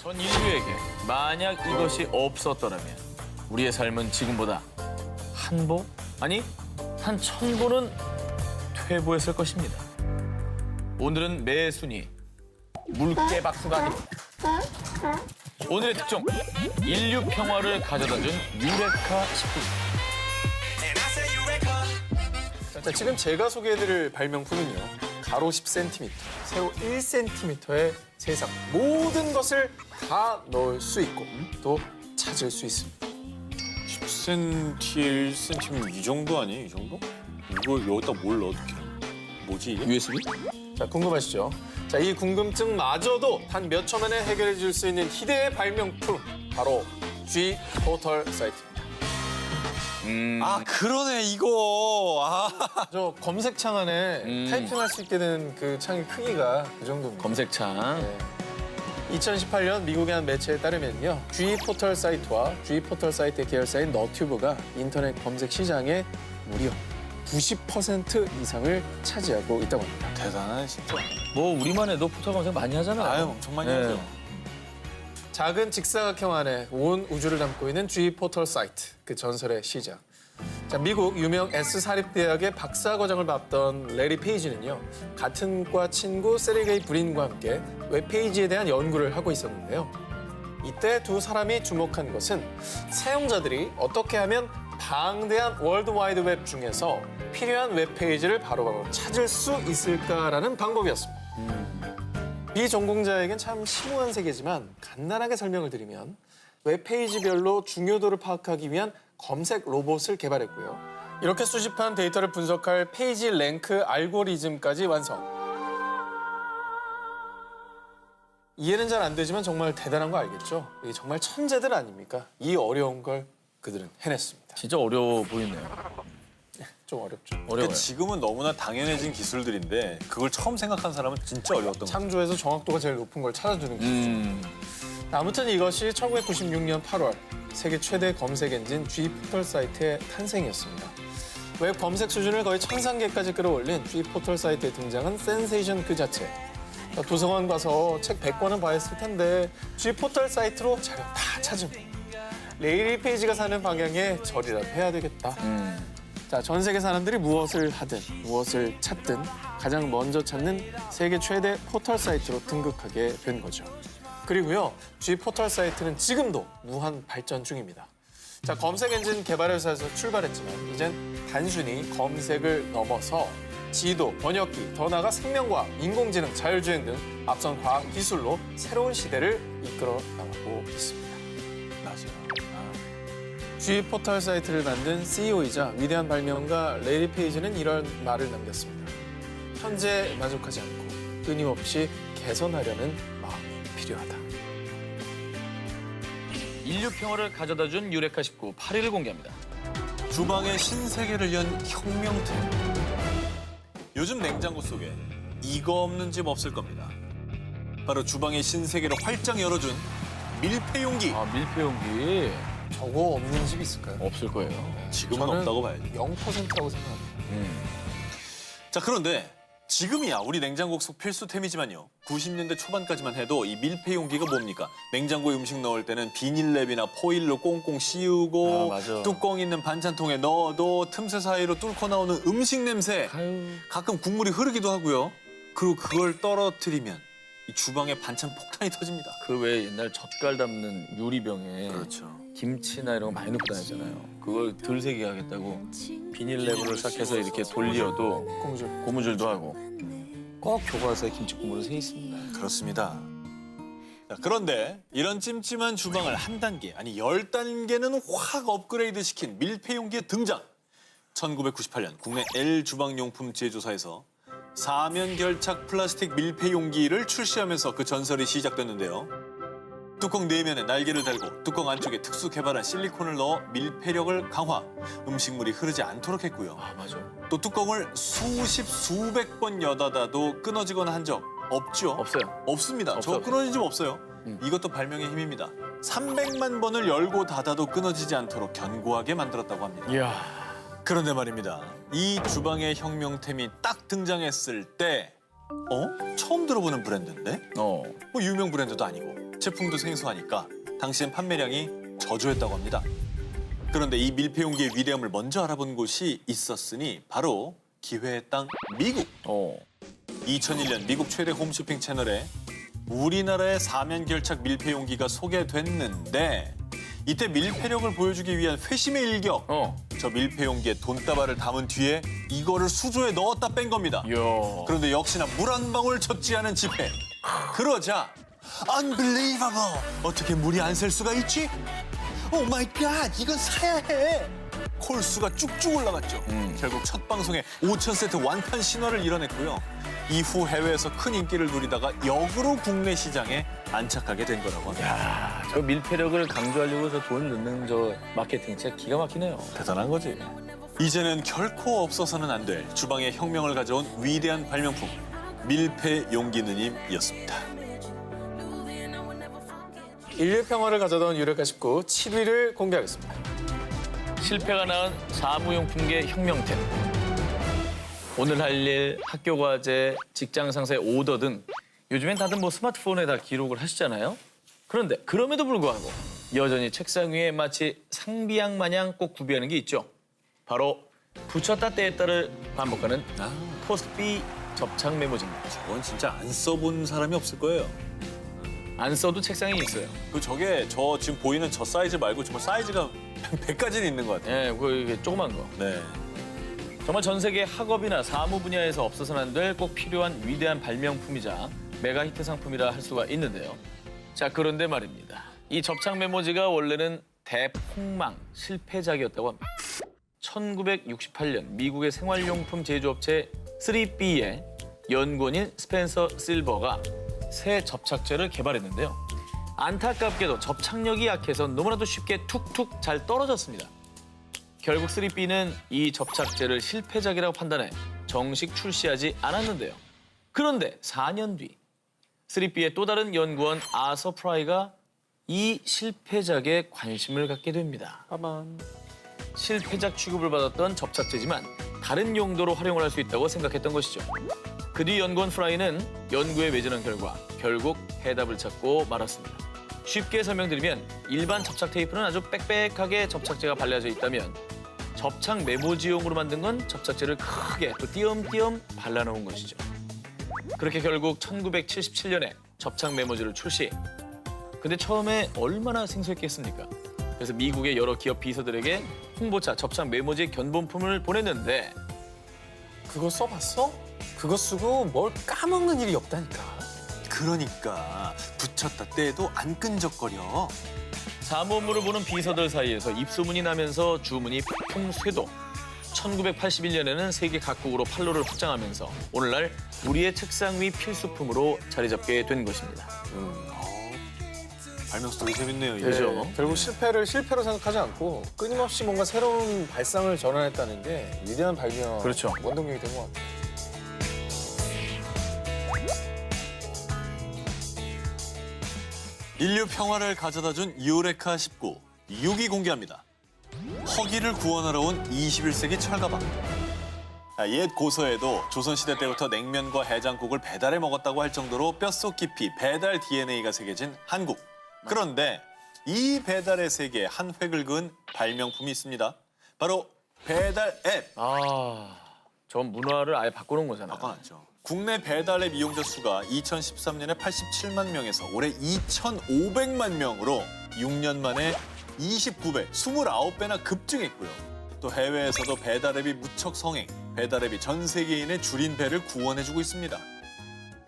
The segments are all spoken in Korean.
전 인류에게 만약 이것이 없었더라면 우리의 삶은 지금보다 한 보? 아니, 한 1000보는 퇴보했을 것입니다. 오늘은 매순이 물개박수가 아닙니다. 오늘의 특종, 인류 평화를 가져다준 유레카 식품입니다. 자, 지금 제가 소개해드릴 발명품은요. 가로 10cm, 세로 1cm의 세상 모든 것을 다 넣을 수 있고 또 찾을 수 있습니다. 10cm, 1cm면 이 정도 아니에요? 이 정도? 이거 여기다 뭘 넣어? 어떻게? 뭐지 이게? USB? 자, 궁금하시죠? 자, 이 궁금증마저도 단 몇 초 만에 해결해 줄 수 있는 희대의 발명품, 바로 G 포털 사이트입니다. 아 그러네 이거. 아. 저 검색창 안에 타이핑할 수 있게 된 그 창의 크기가 그 정도입니다. 검색창. 네. 2018년 미국의 한 매체에 따르면요. G 포털 사이트와 G 포털 사이트의 계열사인 너튜브가 인터넷 검색 시장의 무려 90% 이상을 차지하고 있다고 합니다. 대단하네 진짜. 뭐 우리만 해도 포털 검색 많이 하잖아요. 아유 엄청 많이 네. 하죠. 작은 직사각형 안에 온 우주를 담고 있는 G 포털 사이트, 그 전설의 시작. 자, 미국 유명 S사립대학의 박사과정을 밟던 레리 페이지는요. 같은 과 친구 세르게이 브린과 함께 웹페이지에 대한 연구를 하고 있었는데요. 이때 두 사람이 주목한 것은 사용자들이 어떻게 하면 방대한 월드와이드웹 중에서 필요한 웹페이지를 바로바로 찾을 수 있을까라는 방법이었습니다. 비전공자에겐 참 심오한 세계지만 간단하게 설명을 드리면 웹페이지별로 중요도를 파악하기 위한 검색 로봇을 개발했고요. 이렇게 수집한 데이터를 분석할 페이지 랭크 알고리즘까지 완성. 이해는 잘 안 되지만 정말 대단한 거 알겠죠? 이게 정말 천재들 아닙니까? 이 어려운 걸 그들은 해냈습니다. 진짜 어려워 보이네요. 좀 어렵죠. 어려워요. 근데 지금은 너무나 당연해진 기술들인데 그걸 처음 생각한 사람은 진짜 어려웠던 거죠. 창조에서 정확도가 제일 높은 걸 찾아주는 기술이죠. 아무튼 이것이 1996년 8월 세계 최대 검색 엔진 G포털 사이트의 탄생이었습니다. 웹 검색 수준을 거의 천상계까지 끌어올린 G포털 사이트에 등장한 센세이션 그 자체. 도서관 가서 책 100권은 봐야했을 텐데 G포털 사이트로 자료 다 찾음. 레이리 페이지가 사는 방향에 절이라도 해야 되겠다. 자, 전 세계 사람들이 무엇을 하든 무엇을 찾든 가장 먼저 찾는 세계 최대 포털 사이트로 등극하게 된 거죠. 그리고요, G 포털 사이트는 지금도 무한 발전 중입니다. 자, 검색 엔진 개발 회사에서 출발했지만 이젠 단순히 검색을 넘어서 지도, 번역기, 더 나아가 생명과학, 인공지능, 자율주행 등 앞선 과학 기술로 새로운 시대를 이끌어 나가고 있습니다. 맞아요. G 포털 사이트를 만든 CEO이자 위대한 발명가 레리 페이지는 이런 말을 남겼습니다. 현재 만족하지 않고 끊임없이 개선하려는 마음이 필요하다. 인류 평화를 가져다준 유레카 19 8위를 공개합니다. 주방의 신세계를 연 혁명템. 요즘 냉장고 속에 이거 없는 집 없을 겁니다. 바로 주방의 신세계를 활짝 열어준 밀폐용기. 아, 밀폐용기 저거 없는 집 있을까요? 없을 거예요. 지금은 저는 없다고 봐야죠. 0%라고 생각합니다. 자 그런데 지금이야 우리 냉장고 속 필수템이지만요. 90년대 초반까지만 해도 이 밀폐용기가 뭡니까? 냉장고에 음식 넣을 때는 비닐랩이나 포일로 꽁꽁 씌우고 아, 맞아. 뚜껑 있는 반찬통에 넣어도 틈새 사이로 뚫고 나오는 음식 냄새. 아유. 가끔 국물이 흐르기도 하고요. 그리고 그걸 떨어뜨리면 이 주방에 반찬 폭탄이 터집니다. 그 외에 옛날 젓갈 담는 유리병에 그렇죠. 김치나 이런 거 많이 넣고 다녔잖아요. 그걸 덜 새게 하겠다고 비닐랩으로 싹해서 이렇게 돌려도 고무줄. 고무줄도 하고 꼭 교과서에 김치 국물을 새 있습니다. 그렇습니다. 자, 그런데 이런 찜찜한 주방을 한 단계, 아니 10단계는 확 업그레이드 시킨 밀폐용기의 등장. 1998년 국내 L 주방용품 제조사에서 사면 결착 플라스틱 밀폐용기를 출시하면서 그 전설이 시작됐는데요. 뚜껑 내면에 날개를 달고 뚜껑 안쪽에 특수 개발한 실리콘을 넣어 밀폐력을 강화, 음식물이 흐르지 않도록 했고요. 아, 맞아. 또 뚜껑을 수백 번 여닫아도 끊어지거나 한 적 없죠? 없어요. 없습니다. 없어요. 저 끊어진 적 없어요. 이것도 발명의 힘입니다. 300만 번을 열고 닫아도 끊어지지 않도록 견고하게 만들었다고 합니다. 이야. 그런데 말입니다. 이 주방의 혁명템이 딱 등장했을 때 처음 들어보는 브랜드인데? 뭐 유명 브랜드도 아니고 제품도 생소하니까 당시엔 판매량이 저조했다고 합니다. 그런데 이 밀폐용기의 위대함을 먼저 알아본 곳이 있었으니 바로 기회의 땅 미국. 2001년 미국 최대 홈쇼핑 채널에 우리나라의 사면결착 밀폐용기가 소개됐는데 이때 밀폐력을 보여주기 위한 회심의 일격. 저 밀폐용기에 돈다발을 담은 뒤에 이거를 수조에 넣었다 뺀 겁니다. 그런데 역시나 물 한 방울 젖지 않은 집회. 그러자 Unbelievable! 어떻게 물이 안 셀 수가 있지? 오 마이 갓! 이건 사야 해! 콜수가 쭉쭉 올라갔죠. 결국 첫 방송에 5,000세트 완판 신화를 이뤄냈고요. 이후 해외에서 큰 인기를 누리다가 역으로 국내 시장에 안착하게 된 거라고 합니다. 야, 저 밀폐력을 강조하려고 저 돈 넣는 저 마케팅 진짜 기가 막히네요. 대단한 거지. 이제는 결코 없어서는 안 될 주방의 혁명을 가져온 위대한 발명품 밀폐 용기 누님이었습니다. 인류 평화를 가져다 온 유레카 19 7위를 공개하겠습니다. 실패가 낳은 사무용품계 혁명템. 오늘 할 일, 학교 과제, 직장 상사의 오더 등 요즘엔 다들 뭐 스마트폰에 다 기록을 하시잖아요. 그런데 그럼에도 불구하고 여전히 책상 위에 마치 상비약 마냥 꼭 구비하는 게 있죠. 바로 붙였다 떼었다를 반복하는 포스트비 접착 메모지입니다. 저건 진짜 안 써본 사람이 없을 거예요. 안 써도 책상에 있어요. 저게 저 지금 보이는 저 사이즈 말고 정말 사이즈가 100가지는 있는 것 같아요. 예, 그 조그만 거. 네. 정말 전 세계 학업이나 사무 분야에서 없어서는 안 될 꼭 필요한 위대한 발명품이자 메가 히트 상품이라 할 수가 있는데요. 자, 그런데 말입니다. 이 접착 메모지가 원래는 대폭망 실패작이었다고 합니다. 1968년 미국의 생활용품 제조업체 3B의 연구원인 스펜서 실버가 새 접착제를 개발했는데요. 안타깝게도 접착력이 약해서 너무나도 쉽게 툭툭 잘 떨어졌습니다. 결국 3B는 이 접착제를 실패작이라고 판단해 정식 출시하지 않았는데요. 그런데 4년 뒤 3B의 또 다른 연구원 아서 프라이가 이 실패작에 관심을 갖게 됩니다. 실패작 취급을 받았던 접착제지만 다른 용도로 활용을 할 수 있다고 생각했던 것이죠. 그 뒤 연구원 프라이는 연구에 매진한 결과 결국 해답을 찾고 말았습니다. 쉽게 설명드리면 일반 접착 테이프는 아주 빽빽하게 접착제가 발라져 있다면 접착 메모지용으로 만든 건 접착제를 크게 또 띄엄띄엄 발라놓은 것이죠. 그렇게 결국 1977년에 접착 메모지를 출시. 근데 처음에 얼마나 생소했겠습니까? 그래서 미국의 여러 기업 비서들에게 홍보차 접착 메모지 견본품을 보냈는데 그거 써봤어? 그거 쓰고 뭘 까먹는 일이 없다니까. 그러니까 붙였다 떼도 안 끈적거려. 사무업무를 보는 비서들 사이에서 입소문이 나면서 주문이 폭풍 쇄도. 1981년에는 세계 각국으로 판로를 확장하면서 오늘날 우리의 책상 위 필수품으로 자리 잡게 된 것입니다. 발명 스토리 재밌네요. 이게. 그죠? 결국 실패를 실패로 생각하지 않고 끊임없이 뭔가 새로운 발상을 전환했다는 게 위대한 발명 그렇죠. 원동력이 된 것 같아요. 인류 평화를 가져다준 유레카 19 6위 공개합니다. 허기를 구원하러 온 21세기 철가방. 옛 고서에도 조선시대 때부터 냉면과 해장국을 배달해 먹었다고 할 정도로 뼛속 깊이 배달 DNA가 새겨진 한국. 그런데 이 배달의 세계에 한 획을 그은 발명품이 있습니다. 바로 배달 앱. 저 문화를 아예 바꾸는 거잖아요. 바꿔놨죠. 국내 배달 앱 이용자 수가 2013년에 87만 명에서 올해 2,500만 명으로 6년 만에 29배, 29배나 급증했고요. 또 해외에서도 배달 앱이 무척 성행, 배달 앱이 전 세계인의 줄인 배를 구원해주고 있습니다.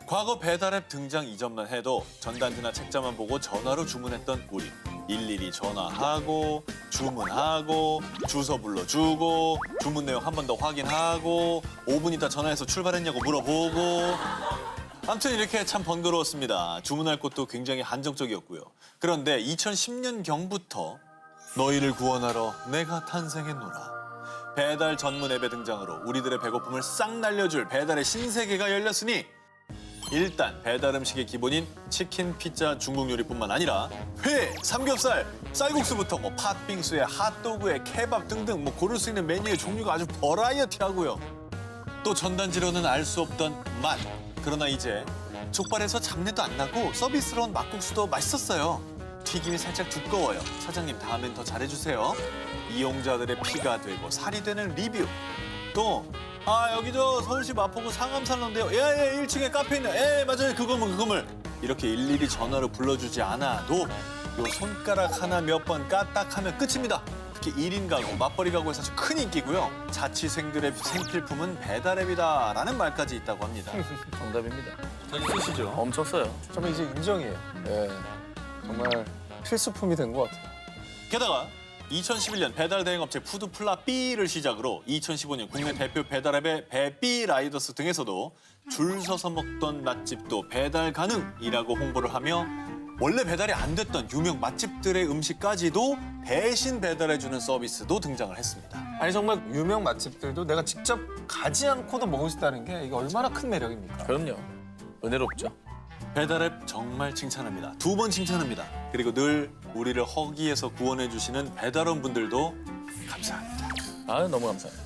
과거 배달 앱 등장 이전만 해도 전단지나 책자만 보고 전화로 주문했던 우리. 일일이 전화하고 주문하고 주소 불러주고 주문 내용 한 번 더 확인하고 5분 있다 전화해서 출발했냐고 물어보고 아무튼 이렇게 참 번거로웠습니다. 주문할 곳도 굉장히 한정적이었고요. 그런데 2010년경부터 너희를 구원하러 내가 탄생했노라. 배달 전문 앱의 등장으로 우리들의 배고픔을 싹 날려줄 배달의 신세계가 열렸으니 일단 배달 음식의 기본인 치킨, 피자, 중국 요리뿐만 아니라 회, 삼겹살, 쌀국수부터 뭐 팥빙수에 핫도그에 케밥 등등 뭐 고를 수 있는 메뉴의 종류가 아주 버라이어티하고요. 또 전단지로는 알 수 없던 맛, 그러나 이제 족발에서 잡내도 안 나고 서비스로운 막국수도 맛있었어요. 튀김이 살짝 두꺼워요. 사장님 다음엔 더 잘해주세요. 이용자들의 피가 되고 살이 되는 리뷰. 또 여기 저 서울시 마포구 상암살로인데요. 예, 1층에 카페 있네. 예, 맞아요. 그거물. 이렇게 일일이 전화로 불러주지 않아도 요 손가락 하나 몇 번 까딱하면 끝입니다. 특히 1인 가구, 맞벌이 가구에서 아주 큰 인기고요. 자취생들의 생필품은 배달앱이다라는 말까지 있다고 합니다. 정답입니다. 자주 쓰시죠? 엄청 써요. 정말 이제 인정이에요. 예. 정말 필수품이 된 것 같아요. 게다가 2011년 배달 대행업체 푸드플라 B를 시작으로 2015년 국내 대표 배달앱의 배비 라이더스 등에서도 줄 서서 먹던 맛집도 배달 가능이라고 홍보를 하며 원래 배달이 안 됐던 유명 맛집들의 음식까지도 대신 배달해주는 서비스도 등장을 했습니다. 아니 정말 유명 맛집들도 내가 직접 가지 않고도 먹을 수 있다는 게 이게 얼마나 큰 매력입니까? 그럼요. 은혜롭죠. 배달앱 정말 칭찬합니다. 2번 칭찬합니다. 그리고 늘 우리를 허기에서 구원해주시는 배달원 분들도 감사합니다. 너무 감사해요.